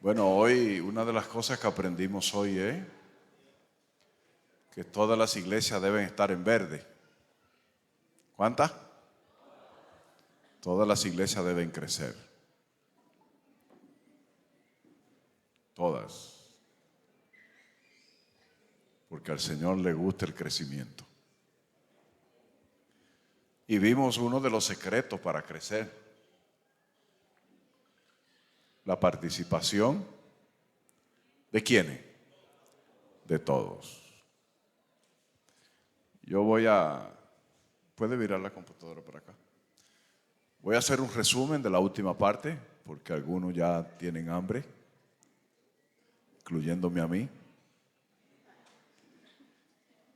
Bueno, hoy una de las cosas que aprendimos hoy es que todas las iglesias deben estar en verde. ¿Cuántas? Todas las iglesias deben crecer. Todas. Porque al Señor le gusta el crecimiento. Y vimos uno de los secretos para crecer. La participación ¿de quiénes? De todos. ¿Puede virar la computadora para acá? Voy a hacer un resumen de la última parte, porque algunos ya tienen hambre, incluyéndome a mí.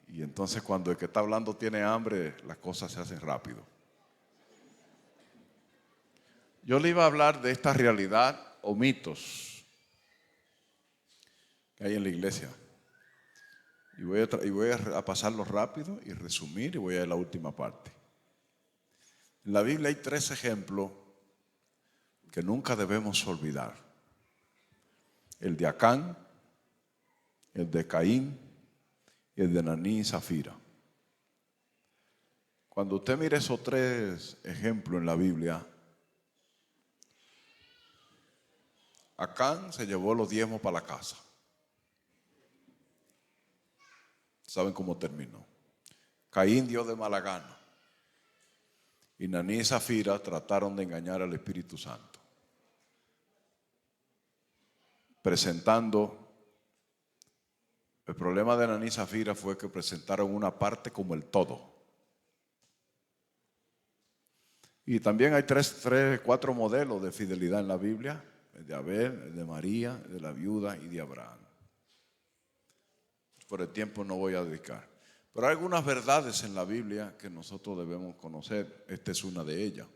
Y entonces cuando el que está hablando tiene hambre, las cosas se hacen rápido. Yo le iba a hablar de esta realidad o mitos que hay en la iglesia. Y voy a pasarlo rápido y resumir y voy a ir a la última parte. En la Biblia hay 3 ejemplos que nunca debemos olvidar. El de Acán, el de Caín y el de Ananí y Zafira. Cuando usted mire esos 3 ejemplos en la Biblia, Acán se llevó los diezmos para la casa. ¿Saben cómo terminó? Caín dio de mala gana. Y Ananí y Zafira trataron de engañar al Espíritu Santo, presentando. El problema de Ananí y Zafira fue que presentaron una parte como el todo. Y también hay 4 modelos de fidelidad en la Biblia: el de Abel, el de María, el de la viuda y de Abraham. Por el tiempo no voy a dedicar. Pero hay algunas verdades en la Biblia que nosotros debemos conocer. Esta es una de ellas.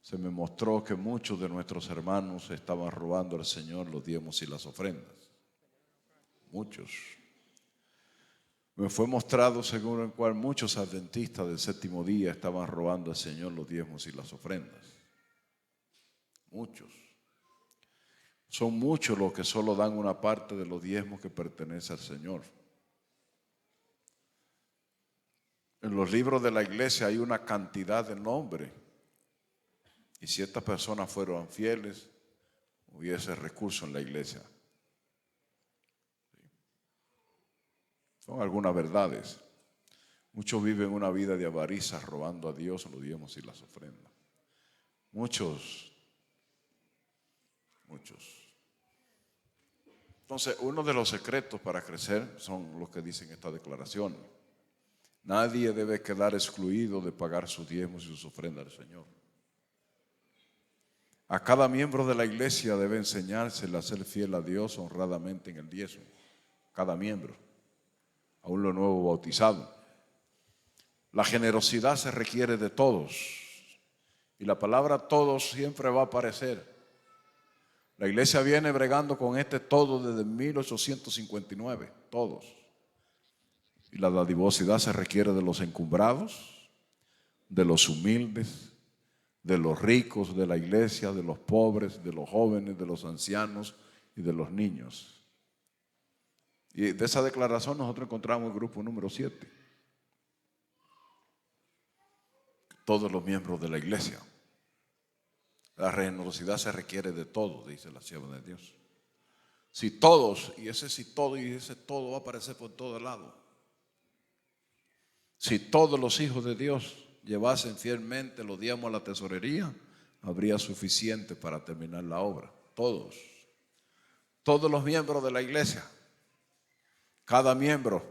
Se me mostró que muchos de nuestros hermanos estaban robando al Señor los diezmos y las ofrendas. Muchos. Me fue mostrado según el cual muchos adventistas del 7º día estaban robando al Señor los diezmos y las ofrendas. Muchos. Son muchos los que solo dan una parte de los diezmos que pertenece al Señor. En los libros de la iglesia hay una cantidad de nombres. Y si estas personas fueron fieles, hubiese recurso en la iglesia. Son algunas verdades. Muchos viven una vida de avaricia, robando a Dios los diezmos y las ofrendas. Muchos. Entonces, uno de los secretos para crecer son los que dicen esta declaración. Nadie debe quedar excluido de pagar sus diezmos y sus ofrendas al Señor. A cada miembro de la iglesia debe enseñársele a ser fiel a Dios honradamente en el diezmo. Cada miembro, aún los nuevos bautizados. La generosidad se requiere de todos. Y la palabra todos siempre va a aparecer. La iglesia viene bregando con este todo desde 1859, todos. Y la dadivosidad se requiere de los encumbrados, de los humildes, de los ricos de la iglesia, de los pobres, de los jóvenes, de los ancianos y de los niños. Y de esa declaración nosotros encontramos el grupo número 7. Todos los miembros de la iglesia. La generosidad se requiere de todos, dice la sierva de Dios. Si todos, y ese todo va a aparecer por todos lados. Si todos los hijos de Dios llevasen fielmente los diezmos a la tesorería, habría suficiente para terminar la obra. Todos los miembros de la iglesia, cada miembro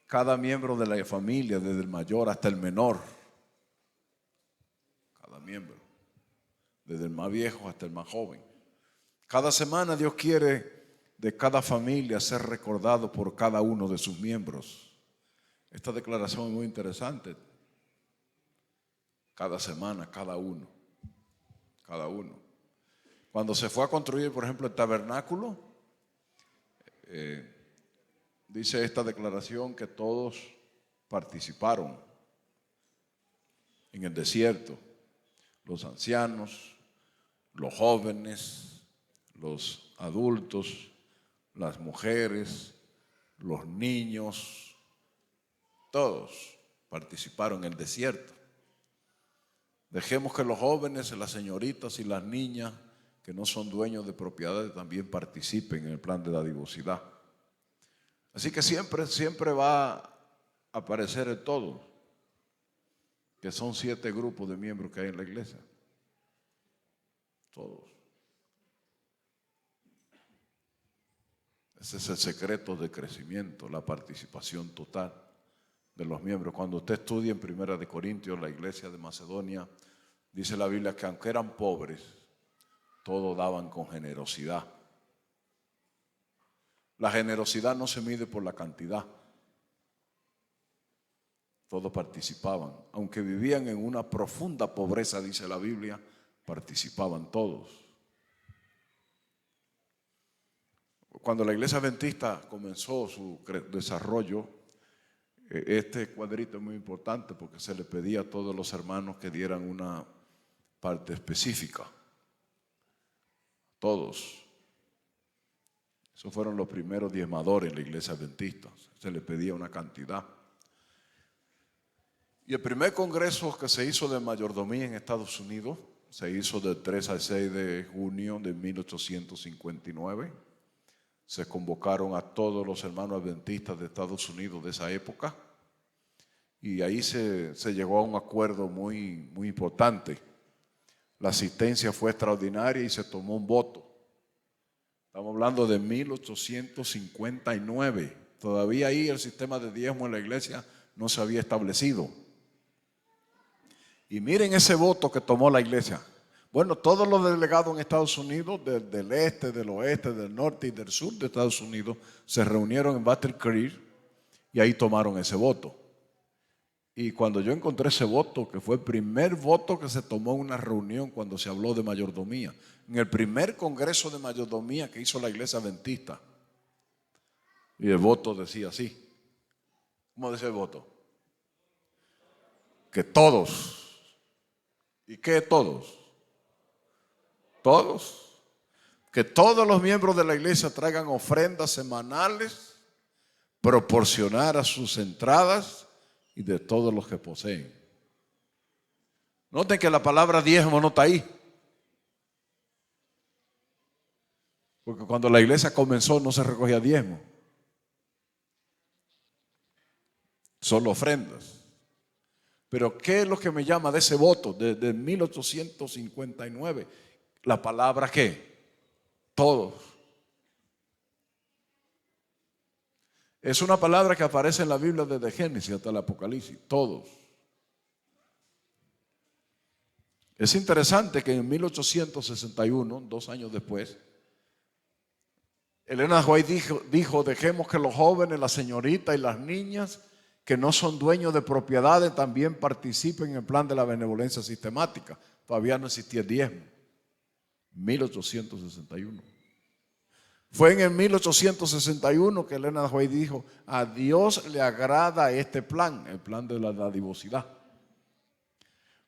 de la familia, desde el mayor hasta el menor, cada miembro, desde el más viejo hasta el más joven. Cada semana Dios quiere de cada familia ser recordado por cada uno de sus miembros. Esta declaración es muy interesante. Cada semana, cada uno. Cuando se fue a construir, por ejemplo, el tabernáculo, dice esta declaración que todos participaron en el desierto. Los ancianos, los jóvenes, los adultos, las mujeres, los niños, todos participaron en el desierto. Dejemos que los jóvenes, las señoritas y las niñas que no son dueños de propiedades también participen en el plan de dadivosidad. Así que siempre va a aparecer el todo, que son 7 grupos de miembros que hay en la iglesia. Todos. Ese es el secreto de crecimiento, la participación total de los miembros. Cuando usted estudia en 1 Corintios, la iglesia de Macedonia, dice la Biblia que aunque eran pobres, todos daban con generosidad. La generosidad no se mide por la cantidad. Todos participaban. Aunque vivían en una profunda pobreza, dice la Biblia, participaban todos. Cuando la iglesia adventista comenzó su desarrollo, este cuadrito es muy importante porque se le pedía a todos los hermanos que dieran una parte específica. Todos. Esos fueron los primeros diezmadores en la iglesia adventista. Se le pedía una cantidad. Y el primer congreso que se hizo de mayordomía en Estados Unidos se hizo del 3 al 6 de junio de 1859. Se convocaron a todos los hermanos adventistas de Estados Unidos de esa época y ahí se llegó a un acuerdo muy importante. La asistencia fue extraordinaria y se tomó un voto. Estamos hablando de 1859. Todavía ahí el sistema de diezmo en la iglesia no se había establecido. Y miren ese voto que tomó la iglesia. Bueno, todos los delegados en Estados Unidos, del este, del oeste, del norte y del sur de Estados Unidos, se reunieron en Battle Creek y ahí tomaron ese voto. Y cuando yo encontré ese voto, que fue el primer voto que se tomó en una reunión cuando se habló de mayordomía, en el primer congreso de mayordomía que hizo la iglesia adventista, y el voto decía así. ¿Cómo decía el voto? Que todos. ¿Y qué todos? Todos. Que todos los miembros de la iglesia traigan ofrendas semanales, proporcionar a sus entradas y de todos los que poseen. Noten que la palabra diezmo no está ahí. Porque cuando la iglesia comenzó no se recogía diezmo. Solo ofrendas. Pero ¿qué es lo que me llama de ese voto de 1859? La palabra ¿qué? Todos. Es una palabra que aparece en la Biblia desde Génesis hasta el Apocalipsis. Todos. Es interesante que en 1861, 2 años después, Elena White dijo, dejemos que los jóvenes, las señoritas y las niñas que no son dueños de propiedades también participen en el plan de la benevolencia sistemática. Todavía no existía el diezmo. 1861. Fue en el 1861 que Elena White dijo, a Dios le agrada este plan, el plan de la dadivosidad.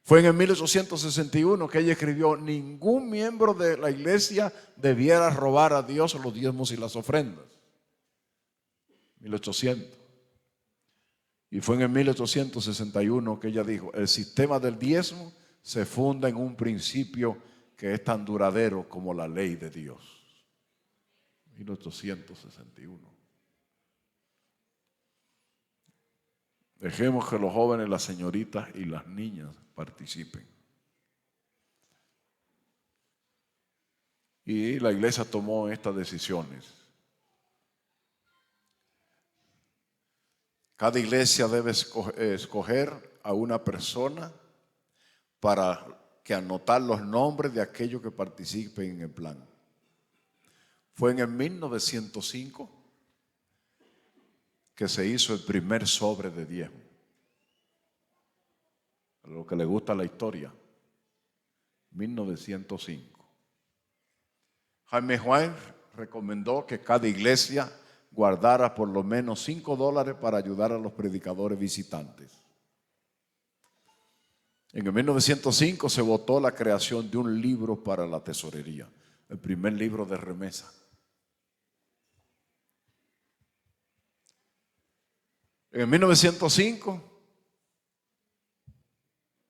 Fue en el 1861 que ella escribió, ningún miembro de la iglesia debiera robar a Dios los diezmos y las ofrendas. 1800. Y fue en el 1861 que ella dijo, el sistema del diezmo se funda en un principio que es tan duradero como la ley de Dios. 1861. Dejemos que los jóvenes, las señoritas y las niñas participen. Y la iglesia tomó estas decisiones. Cada iglesia debe escoger a una persona para que anotar los nombres de aquellos que participen en el plan. Fue en el 1905 que se hizo el primer sobre de diezmo. A lo que le gusta la historia. 1905. Jaime Juan recomendó que cada iglesia guardara por lo menos $5 para ayudar a los predicadores visitantes. En el 1905 se votó la creación de un libro para la tesorería. el primer libro de remesa. En 1905,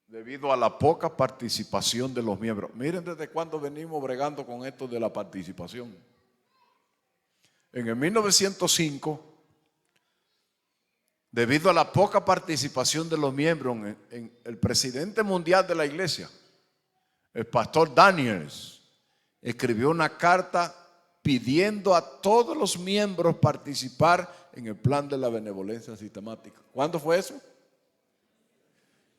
debido a la poca participación de los miembros, miren desde cuándo venimos bregando con esto de la participación. En el 1905, debido a la poca participación de los miembros, en el presidente mundial de la iglesia, el pastor Daniels, escribió una carta pidiendo a todos los miembros participar en el plan de la benevolencia sistemática. ¿Cuándo fue eso?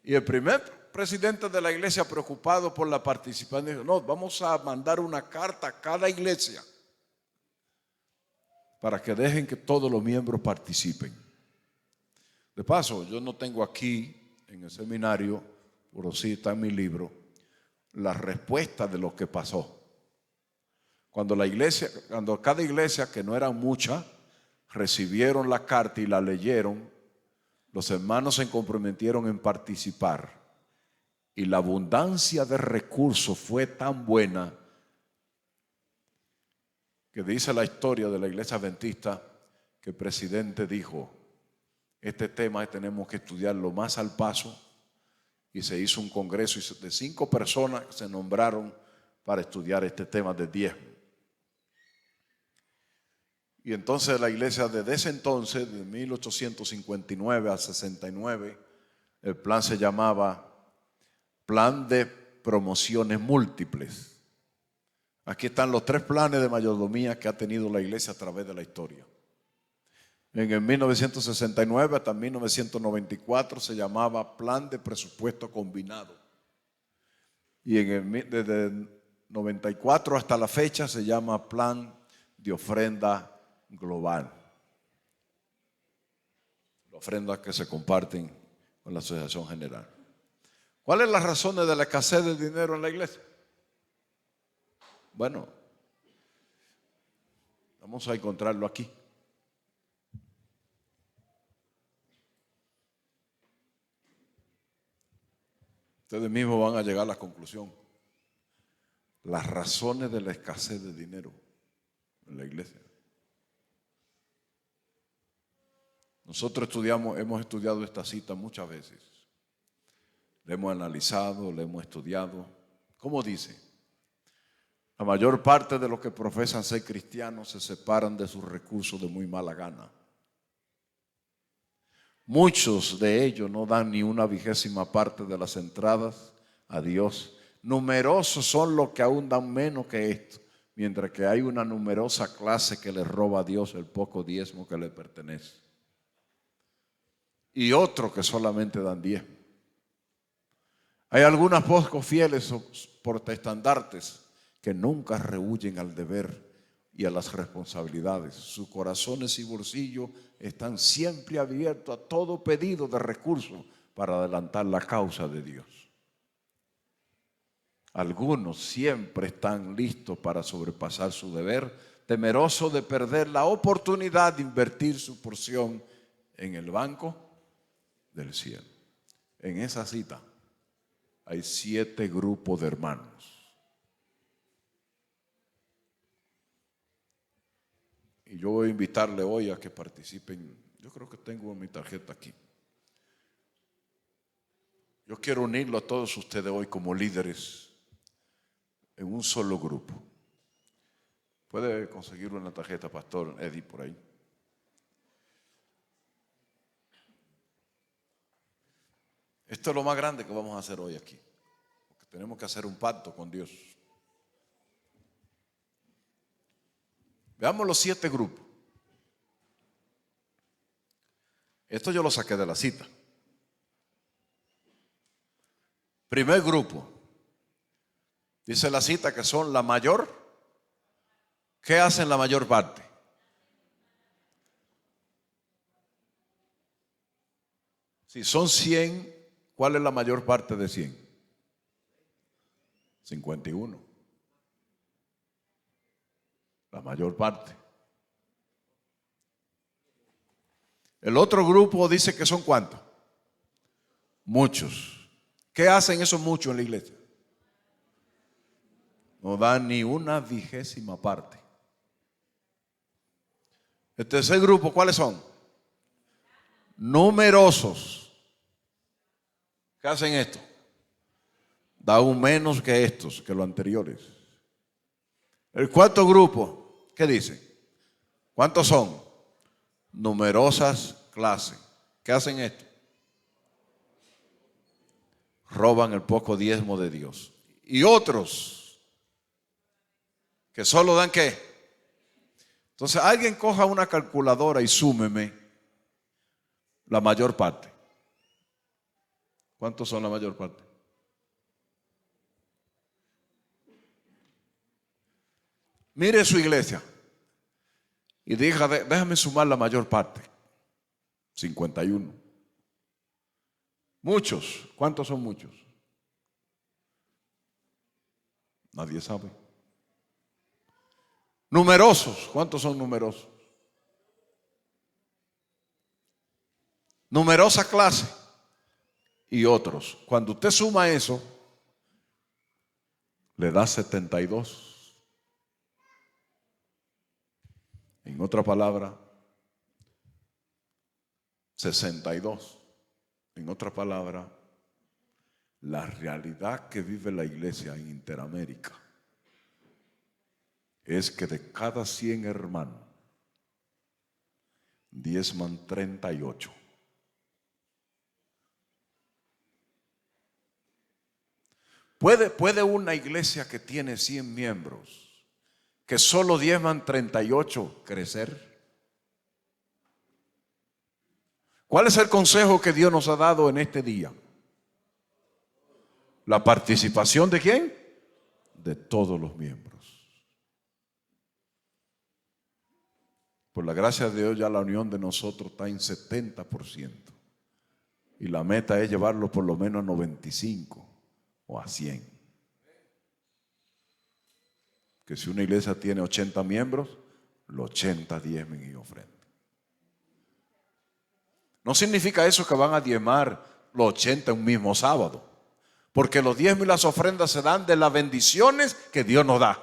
Y el primer presidente de la iglesia, preocupado por la participación, dijo: no, vamos a mandar una carta a cada iglesia para que dejen que todos los miembros participen. De paso, yo no tengo aquí en el seminario, pero sí está en mi libro, la respuesta de lo que pasó. Cuando cada iglesia, que no eran muchas, recibieron la carta y la leyeron, los hermanos se comprometieron en participar, y la abundancia de recursos fue tan buena que dice la historia de la iglesia adventista que el presidente dijo: este tema tenemos que estudiarlo más al paso, y se hizo un congreso de 5 personas que se nombraron para estudiar este tema de diezmo. Y entonces la iglesia desde ese entonces, de 1859 a 69, el plan se llamaba Plan de Promociones Múltiples. Aquí están los 3 planes de mayordomía que ha tenido la iglesia a través de la historia. En el 1969 hasta 1994 se llamaba Plan de Presupuesto Combinado. Y desde el 94 hasta la fecha se llama Plan de Ofrenda Global. Las ofrendas que se comparten con la Asociación General. ¿Cuáles son las razones de la escasez de dinero en la iglesia? Bueno, vamos a encontrarlo aquí. Ustedes mismos van a llegar a la conclusión. Las razones de la escasez de dinero en la iglesia. Nosotros hemos estudiado esta cita muchas veces. La hemos analizado, la hemos estudiado. ¿Cómo dice? La mayor parte de los que profesan ser cristianos se separan de sus recursos de muy mala gana. Muchos de ellos no dan ni una 20ª parte de las entradas a Dios. Numerosos son los que aún dan menos que esto, mientras que hay una numerosa clase que le roba a Dios el poco diezmo que le pertenece. Y otros que solamente dan 10. Hay algunos pocos fieles protestantes que nunca rehuyen al deber y a las responsabilidades. Sus corazones y bolsillos están siempre abiertos a todo pedido de recursos para adelantar la causa de Dios. Algunos siempre están listos para sobrepasar su deber, temerosos de perder la oportunidad de invertir su porción en el banco del cielo. En esa cita hay 7 grupos de hermanos. Y yo voy a invitarle hoy a que participen. Yo creo que tengo mi tarjeta aquí. Yo quiero unirlo a todos ustedes hoy como líderes en un solo grupo. ¿Puede conseguirlo en la tarjeta, Pastor Eddie, por ahí? Esto es lo más grande que vamos a hacer hoy aquí, porque tenemos que hacer un pacto con Dios. Veamos los 7 grupos. Esto yo lo saqué de la cita. Primer grupo. Dice la cita que son la mayor. ¿Qué hacen la mayor parte? Si son 100, ¿cuál es la mayor parte de 100? 51. La mayor parte. El otro grupo dice que son ¿cuántos? Muchos. ¿Qué hacen esos muchos en la iglesia? no da ni una 1/20 parte. El tercer grupo, ¿cuáles son? Numerosos. ¿Qué hacen esto? Da aún menos que estos, que los anteriores. El cuarto grupo, ¿qué dice? ¿Cuántos son? Numerosas clases. ¿Qué hacen esto? Roban el poco diezmo de Dios. Y otros que solo dan ¿qué? Entonces alguien coja una calculadora y súmeme la mayor parte. ¿Cuántos son la mayor parte? Mire su iglesia y diga, déjame sumar la mayor parte. 51. Muchos. ¿Cuántos son muchos? Nadie sabe. Numerosos. ¿Cuántos son numerosos? Numerosa clase. Y otros. Cuando usted suma eso, le da 72. En otra palabra, 62. En otra palabra, la realidad que vive la iglesia en Interamérica es que de cada 100 hermanos, diezman 38. ¿Puede una iglesia que tiene 100 miembros, que solo diezman 38, crecer? ¿Cuál es el consejo que Dios nos ha dado en este día? ¿La participación de quién? De todos los miembros. Por la gracia de Dios ya la unión de nosotros está en 70%. Y la meta es llevarlo por lo menos a 95 o a 100. Que si una iglesia tiene 80 miembros, los 80 diezmen y ofrendan. No significa eso que van a diezmar los 80 un mismo sábado, porque los diezmos y las ofrendas se dan de las bendiciones que Dios nos da.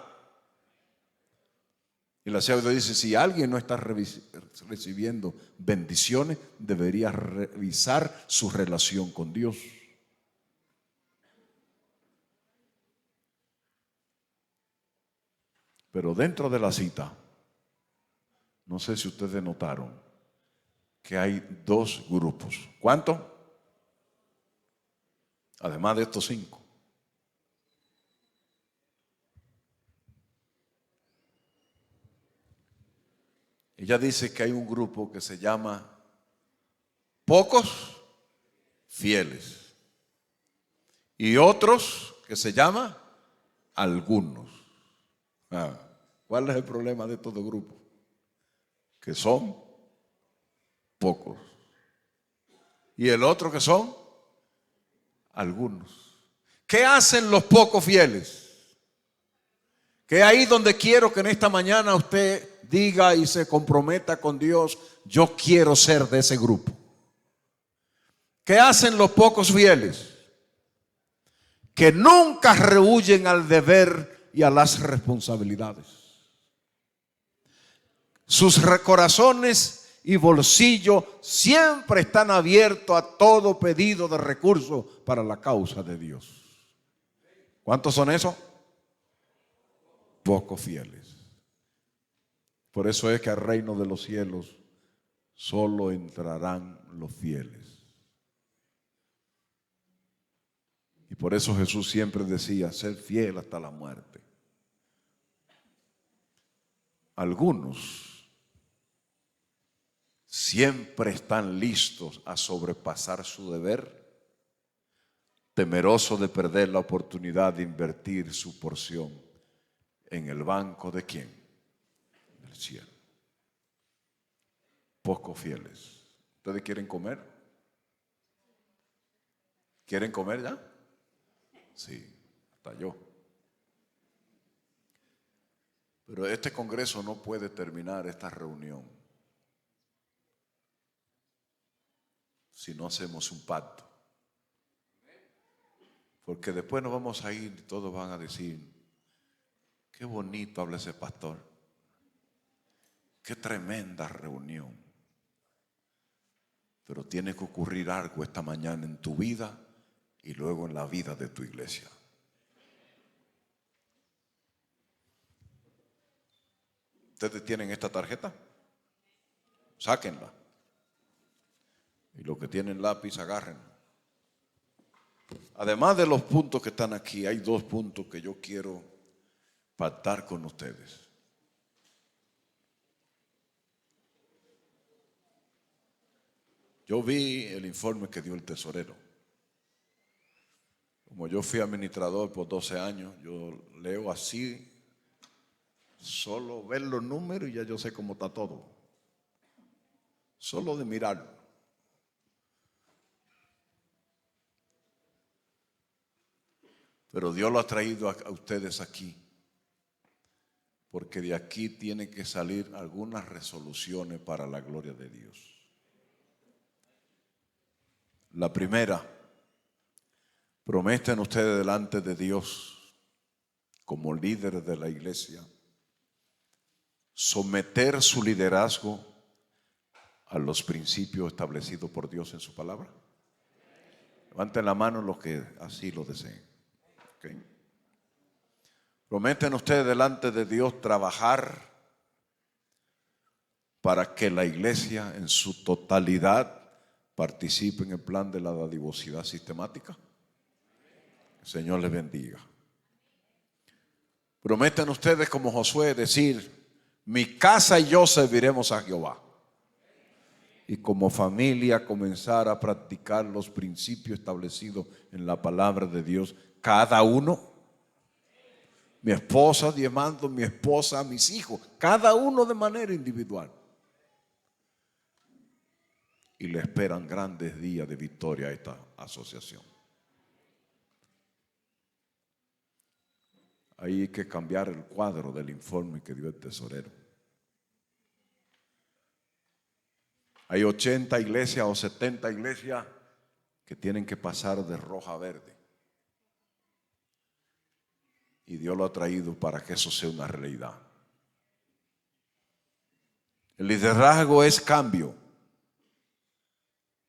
Y la Señora dice, si alguien no está recibiendo bendiciones, debería revisar su relación con Dios. Pero dentro de la cita, no sé si ustedes notaron que hay 2 grupos. ¿Cuántos? Además de estos 5. Ella dice que hay un grupo que se llama pocos fieles y otros que se llama algunos. ¿Cuál es el problema de estos 2 grupos? Que son pocos. Y el otro que son algunos. ¿Qué hacen los pocos fieles? Que es ahí donde quiero que en esta mañana usted diga y se comprometa con Dios, yo quiero ser de ese grupo. ¿Qué hacen los pocos fieles? Que nunca rehuyen al deber y a las responsabilidades. Sus corazones y bolsillos siempre están abiertos a todo pedido de recursos para la causa de Dios. ¿Cuántos son esos? Pocos fieles. Por eso es que al reino de los cielos solo entrarán los fieles. Y por eso Jesús siempre decía, ser fiel hasta la muerte. Algunos siempre están listos a sobrepasar su deber, temerosos de perder la oportunidad de invertir su porción en el banco de ¿quién? Del cielo. Pocos fieles. ¿Ustedes quieren comer? ¿Quieren comer ya? Sí, hasta yo. Pero este congreso no puede terminar esta reunión si no hacemos un pacto. Porque después nos vamos a ir y todos van a decir, Qué bonito habla ese pastor. Qué tremenda reunión. Pero tiene que ocurrir algo esta mañana en tu vida y luego en la vida de tu iglesia. ¿Ustedes tienen esta tarjeta? Sáquenla. Y los que tienen lápiz, agárrenla. Además de los puntos que están aquí, hay 2 puntos que yo quiero pactar con ustedes. Yo vi el informe que dio el tesorero. Como yo fui administrador por 12 años, yo leo así, solo ver los números y ya yo sé cómo está todo. Solo de mirarlo. Pero Dios lo ha traído a ustedes aquí, porque de aquí tienen que salir algunas resoluciones para la gloria de Dios. La primera, prometen ustedes delante de Dios, como líderes de la iglesia, someter su liderazgo a los principios establecidos por Dios en su palabra. Levanten la mano los que así lo deseen. Okay. Prometen ustedes delante de Dios trabajar para que la iglesia en su totalidad participe en el plan de la dadivosidad sistemática. El Señor les bendiga. Prometen ustedes como Josué decir: mi casa y yo serviremos a Jehová. Y como familia comenzar a practicar los principios establecidos en la palabra de Dios, cada uno. Mi esposa diezmando, mi esposa, mis hijos, cada uno de manera individual. Y le esperan grandes días de victoria a esta asociación. Ahí hay que cambiar el cuadro del informe que dio el tesorero. Hay 80 iglesias o 70 iglesias que tienen que pasar de roja a verde. Y Dios lo ha traído para que eso sea una realidad. El liderazgo es cambio,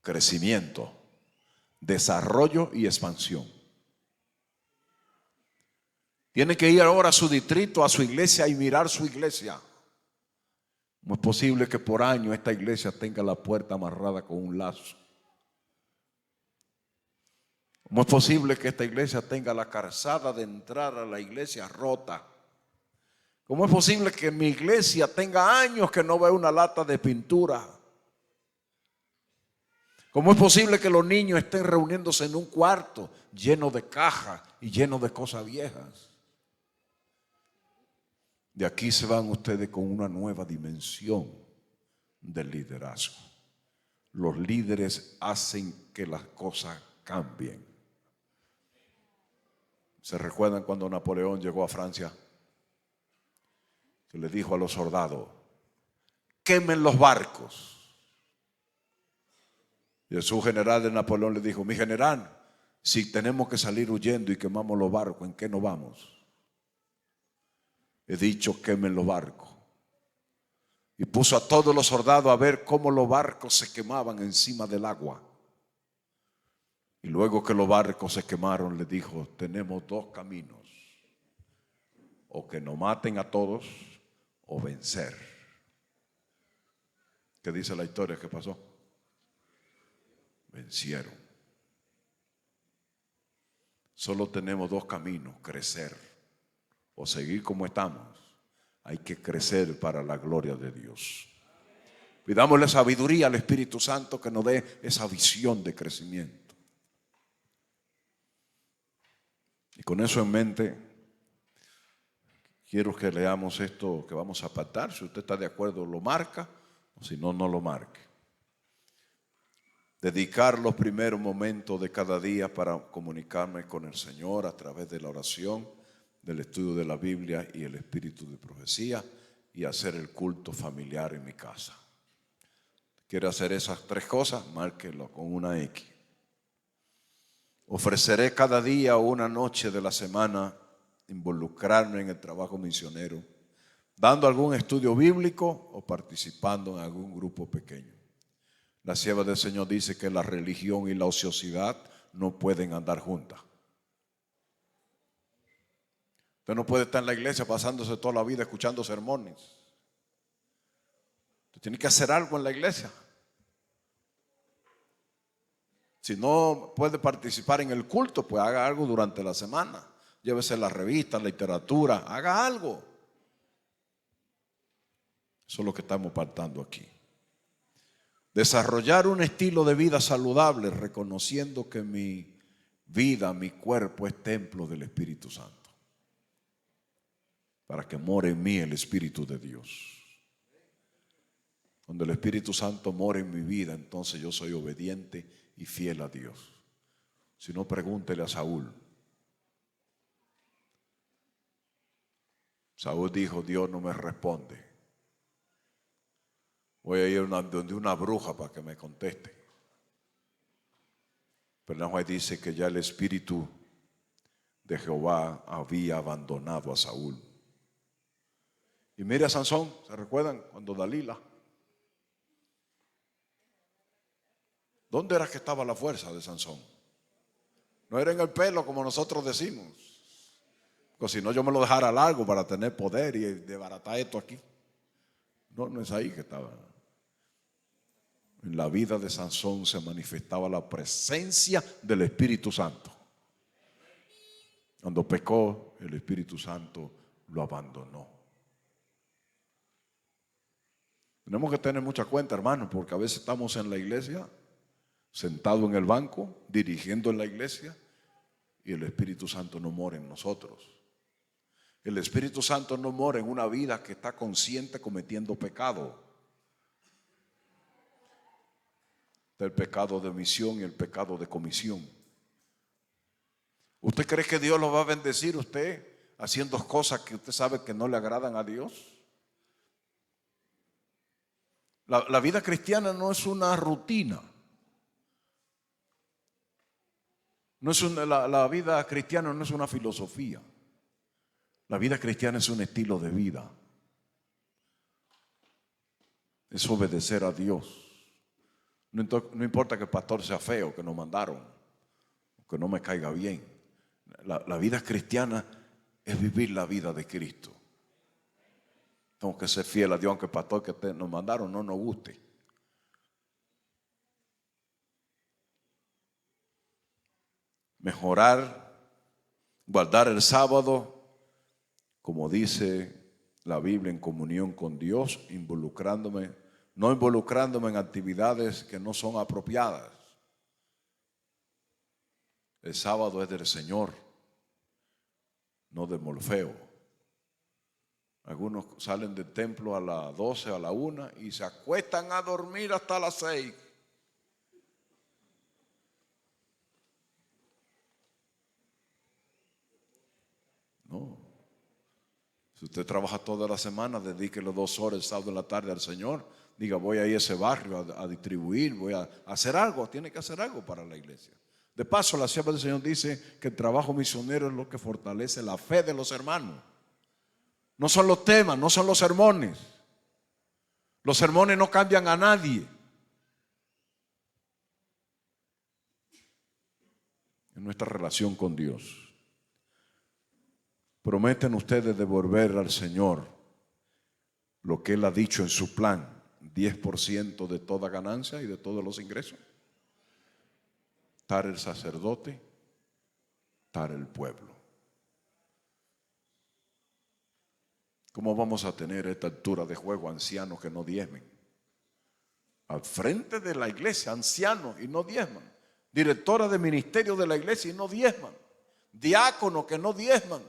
crecimiento, desarrollo y expansión. Tiene que ir ahora a su distrito, a su iglesia y mirar su iglesia. ¿Cómo es posible que por año esta iglesia tenga la puerta amarrada con un lazo? ¿Cómo es posible que esta iglesia tenga la calzada de entrar a la iglesia rota? ¿Cómo es posible que mi iglesia tenga años que no vea una lata de pintura? ¿Cómo es posible que los niños estén reuniéndose en un cuarto lleno de cajas y lleno de cosas viejas? De aquí se van ustedes con una nueva dimensión del liderazgo. Los líderes hacen que las cosas cambien. ¿Se recuerdan cuando Napoleón llegó a Francia? Que le dijo a los soldados: quemen los barcos. Y su general de Napoleón le dijo: mi general, si tenemos que salir huyendo y quemamos los barcos, ¿en qué nos vamos? He dicho: quemen los barcos. Y puso a todos los soldados a ver cómo los barcos se quemaban encima del agua. Y luego que los barcos se quemaron, le dijo: tenemos 2 caminos, o que nos maten a todos o vencer. ¿Qué dice la historia que pasó? Vencieron. Solo tenemos 2 caminos: crecer o seguir como estamos. Hay que crecer para la gloria de Dios. Pidámosle sabiduría al Espíritu Santo que nos dé esa visión de crecimiento. Y con eso en mente, quiero que leamos esto que vamos a pactar. Si usted está de acuerdo, lo marca, o si no, no lo marque. Dedicar los primeros momentos de cada día para comunicarme con el Señor a través de la oración, del estudio de la Biblia y el espíritu de profecía, y hacer el culto familiar en mi casa. ¿Quiere hacer esas 3 cosas? Márquelo con una X. Ofreceré cada día o una noche de la semana involucrarme en el trabajo misionero, dando algún estudio bíblico o participando en algún grupo pequeño. La sierva del Señor dice que la religión y la ociosidad no pueden andar juntas. Usted no puede estar en la iglesia pasándose toda la vida escuchando sermones. Usted tiene que hacer algo en la iglesia. Si no puede participar en el culto, pues haga algo durante la semana. Llévese la revista, la literatura, haga algo. Eso es lo que estamos partando aquí. Desarrollar un estilo de vida saludable, reconociendo que mi vida, mi cuerpo es templo del Espíritu Santo, para que more en mí el Espíritu de Dios. Cuando el Espíritu Santo mora en mi vida, entonces yo soy obediente y fiel a Dios. Si no, pregúntele a Saúl. Saúl dijo: Dios no me responde. Voy a ir donde una bruja para que me conteste. Pero la Juan dice que ya el Espíritu de Jehová había abandonado a Saúl. Y mire a Sansón, ¿se recuerdan? Cuando Dalila. ¿Dónde era que estaba la fuerza de Sansón? No era en el pelo como nosotros decimos. Porque si no yo me lo dejara largo para tener poder y desbaratar esto aquí. No, no es ahí que estaba. En la vida de Sansón se manifestaba la presencia del Espíritu Santo. Cuando pecó, el Espíritu Santo lo abandonó. Tenemos que tener mucha cuenta, hermanos, porque a veces estamos en la iglesia, sentados en el banco, dirigiendo en la iglesia, y el Espíritu Santo no mora en nosotros. El Espíritu Santo no mora en una vida que está consciente cometiendo pecado. El pecado de omisión y el pecado de comisión. ¿Usted cree que Dios lo va a bendecir usted haciendo cosas que usted sabe que no le agradan a Dios? La vida cristiana no es una rutina. La vida cristiana no es una filosofía. La vida cristiana es un estilo de vida. Es obedecer a Dios. No importa que el pastor sea feo, que nos mandaron, que no me caiga bien. La vida cristiana es vivir la vida de Cristo. Tengo que ser fiel a Dios, aunque el pastor que nos mandaron no nos guste. Mejorar, guardar el sábado, como dice la Biblia, en comunión con Dios, no involucrándome en actividades que no son apropiadas. El sábado es del Señor, no de Morfeo. Algunos salen del templo a las 12, a la 1 y se acuestan a dormir hasta las 6. No. Si usted trabaja toda la semana, dedíquele 2 horas el sábado en la tarde al Señor. Diga: voy a ir a ese barrio a distribuir, voy a hacer algo. Tiene que hacer algo para la iglesia. De paso, la sierva del Señor dice que el trabajo misionero es lo que fortalece la fe de los hermanos. No son los temas, no son los sermones. Los sermones no cambian a nadie. Es nuestra relación con Dios. ¿Prometen ustedes devolver al Señor lo que Él ha dicho en su plan? 10% de toda ganancia y de todos los ingresos. Estar el sacerdote, estar el pueblo. ¿Cómo vamos a tener a esta altura de juego ancianos que no diezmen? Al frente de la iglesia, ancianos y no diezman. Directora de ministerio de la iglesia y no diezman. Diáconos que no diezman.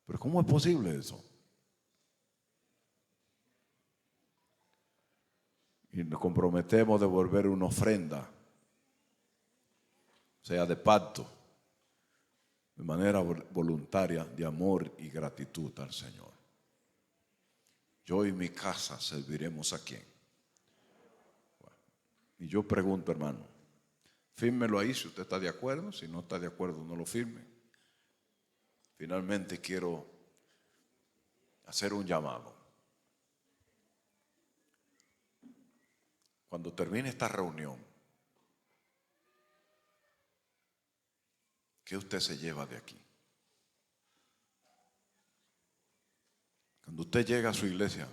Pero ¿cómo es posible eso? Y nos comprometemos a devolver una ofrenda, sea de pacto, de manera voluntaria, de amor y gratitud al Señor. Yo y mi casa serviremos a quién. Bueno, y yo pregunto, hermano, fírmelo ahí si usted está de acuerdo. Si no está de acuerdo, no lo firme. Finalmente quiero hacer un llamado. Cuando termine esta reunión, ¿qué usted se lleva de aquí? Cuando usted llega a su iglesia,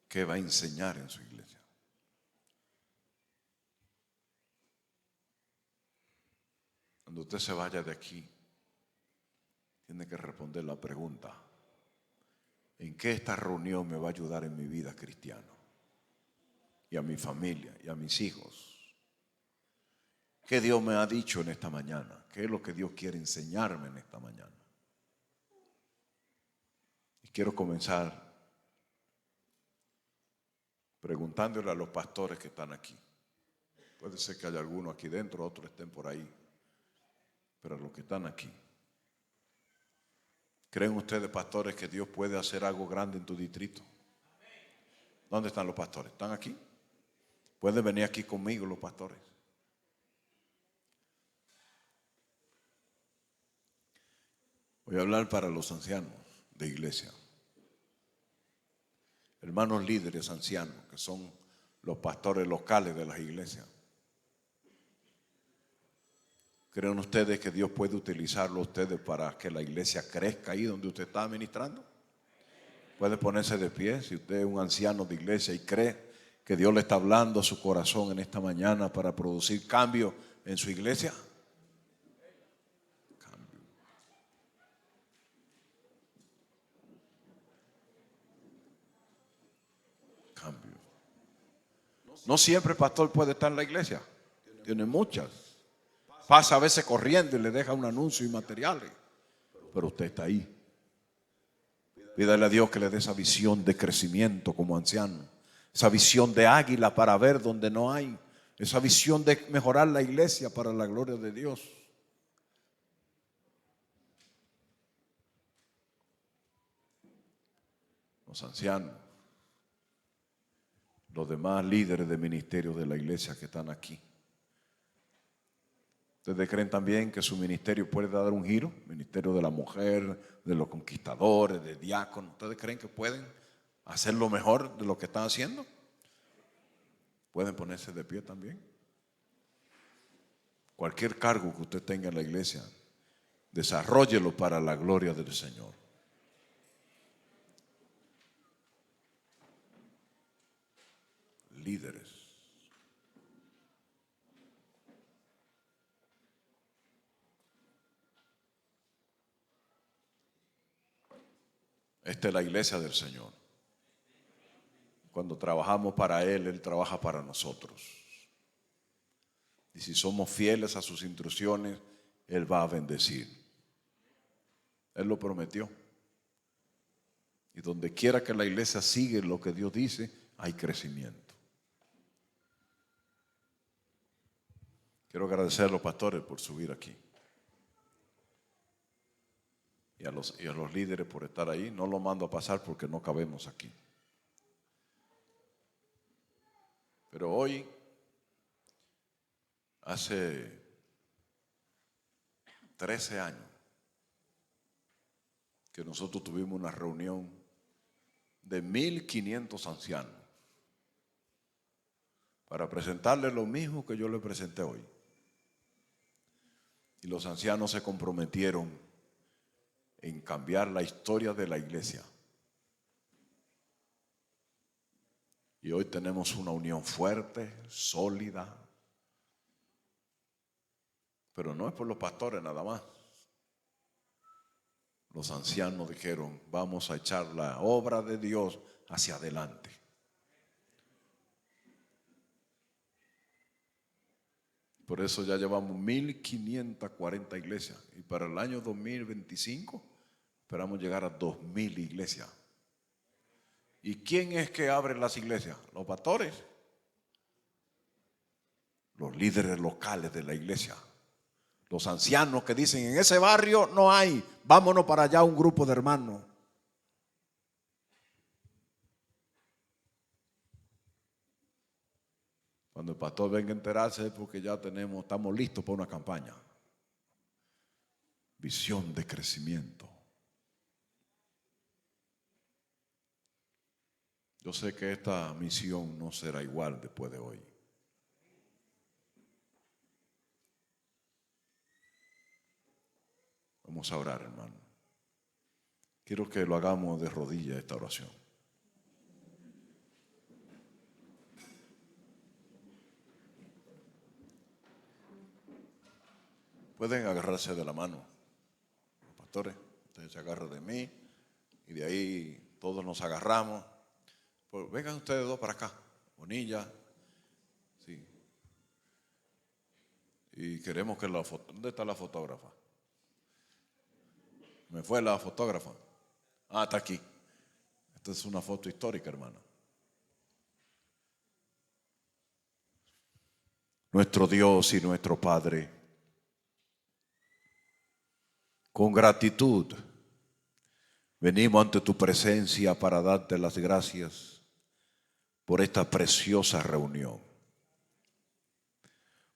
¿qué va a enseñar en su iglesia? Cuando usted se vaya de aquí, tiene que responder la pregunta: ¿en qué esta reunión me va a ayudar en mi vida cristiana? Y a mi familia, y a mis hijos. ¿Qué Dios me ha dicho en esta mañana? ¿Qué es lo que Dios quiere enseñarme en esta mañana? Y quiero comenzar preguntándole a los pastores que están aquí. Puede ser que haya algunos aquí dentro, otros estén por ahí, pero a los que están aquí, ¿creen ustedes, pastores, que Dios puede hacer algo grande en tu distrito? ¿Dónde están los pastores? ¿Están aquí? Pueden venir aquí conmigo los pastores. Voy a hablar para los ancianos de iglesia. Hermanos líderes ancianos, que son los pastores locales de las iglesias. ¿Creen ustedes que Dios puede utilizarlo a ustedes para que la iglesia crezca ahí donde usted está ministrando? Puede ponerse de pie si usted es un anciano de iglesia y cree que Dios le está hablando a su corazón en esta mañana para producir cambio en su iglesia. Cambio. Cambio. No siempre el pastor puede estar en la iglesia. Tiene muchas. Pasa a veces corriendo y le deja un anuncio y materiales. Pero usted está ahí. Pídale a Dios que le dé esa visión de crecimiento como anciano. Esa visión de águila para ver donde no hay. Esa visión de mejorar la iglesia para la gloria de Dios. Los ancianos, los demás líderes de ministerio de la iglesia que están aquí. ¿Ustedes creen también que su ministerio puede dar un giro? Ministerio de la mujer, de los conquistadores, de diáconos. ¿Ustedes creen que pueden hacer lo mejor de lo que están haciendo? Pueden ponerse de pie también. Cualquier cargo que usted tenga en la iglesia, desarróllelo para la gloria del Señor. Líderes. Esta es la iglesia del Señor. Cuando trabajamos para Él, Él trabaja para nosotros. Y si somos fieles a sus instrucciones, Él va a bendecir. Él lo prometió. Y donde quiera que la iglesia siga lo que Dios dice, hay crecimiento. Quiero agradecer a los pastores por subir aquí. Y a los líderes por estar ahí. No lo mando a pasar porque no cabemos aquí. Pero hoy, hace 13 años, que nosotros tuvimos una reunión de 1,500 ancianos para presentarles lo mismo que yo le presenté hoy. Y los ancianos se comprometieron en cambiar la historia de la iglesia. Y hoy tenemos una unión fuerte, sólida. Pero no es por los pastores nada más. Los ancianos dijeron, vamos a echar la obra de Dios hacia adelante. Por eso ya llevamos 1,540 iglesias. Y para el año 2025 esperamos llegar a 2,000 iglesias. ¿Y quién es que abre las iglesias? Los pastores. Los líderes locales de la iglesia. Los ancianos que dicen, en ese barrio no hay, vámonos para allá un grupo de hermanos. Cuando el pastor venga a enterarse es porque ya estamos listos para una campaña. visión de crecimiento. Yo sé que esta misión no será igual después de hoy. Vamos a orar, hermano. Quiero que lo hagamos de rodillas esta oración. Pueden agarrarse de la mano, los pastores. Ustedes se agarran de mí y de ahí todos nos agarramos. Pues vengan ustedes dos para acá, Bonilla. Sí. Y queremos que la foto. ¿Dónde está la fotógrafa? Me fue la fotógrafa. Ah, está aquí. Esta es una foto histórica, hermano. Nuestro Dios y nuestro Padre, con gratitud venimos ante tu presencia para darte las gracias por esta preciosa reunión.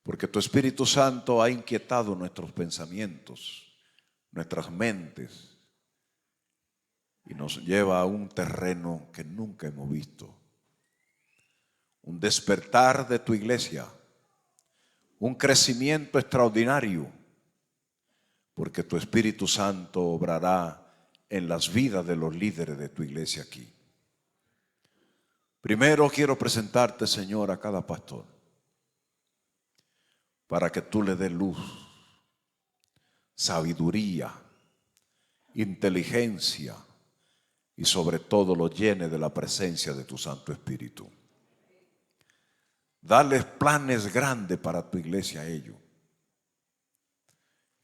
Porque tu Espíritu Santo ha inquietado nuestros pensamientos, nuestras mentes, y nos lleva a un terreno que nunca hemos visto. Un despertar de tu iglesia, un crecimiento extraordinario, porque tu Espíritu Santo obrará en las vidas de los líderes de tu iglesia aquí. Primero quiero presentarte, Señor, a cada pastor, para que tú le des luz, sabiduría, inteligencia y sobre todo lo llene de la presencia de tu Santo Espíritu. Dales planes grandes para tu iglesia a ellos.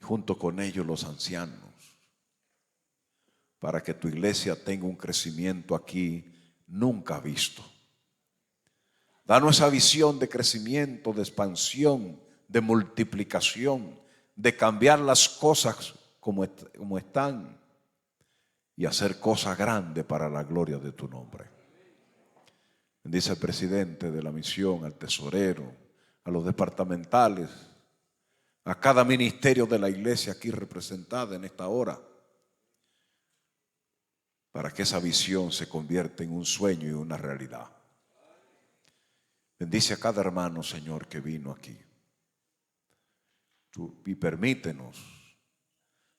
Junto con ellos los ancianos, para que tu iglesia tenga un crecimiento aquí nunca visto. Danos esa visión de crecimiento, de expansión, de multiplicación, de cambiar las cosas como están y hacer cosas grandes para la gloria de tu nombre. Bendice al presidente de la misión, al tesorero, a los departamentales, a cada ministerio de la iglesia aquí representada en esta hora, para que esa visión se convierta en un sueño y una realidad. Bendice a cada hermano, Señor, que vino aquí. Y permítenos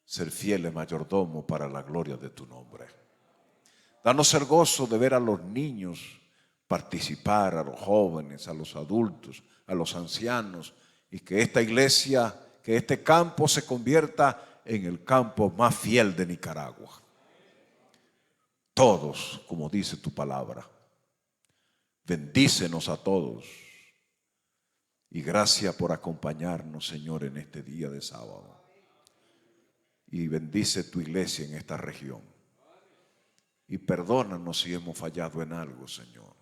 ser fieles mayordomos para la gloria de tu nombre. Danos el gozo de ver a los niños participar, a los jóvenes, a los adultos, a los ancianos, y que esta iglesia, que este campo se convierta en el campo más fiel de Nicaragua. Todos, como dice tu palabra. Bendícenos a todos. Y gracias por acompañarnos, Señor, en este día de sábado. Y bendice tu iglesia en esta región. Y perdónanos si hemos fallado en algo, Señor.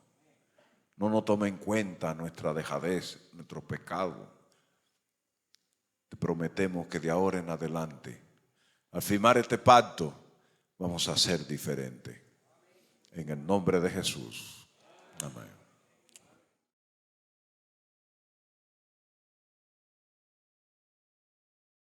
No nos tome en cuenta nuestra dejadez, nuestro pecado. Te prometemos que de ahora en adelante, al firmar este pacto, vamos a ser diferentes. En el nombre de Jesús. Amén.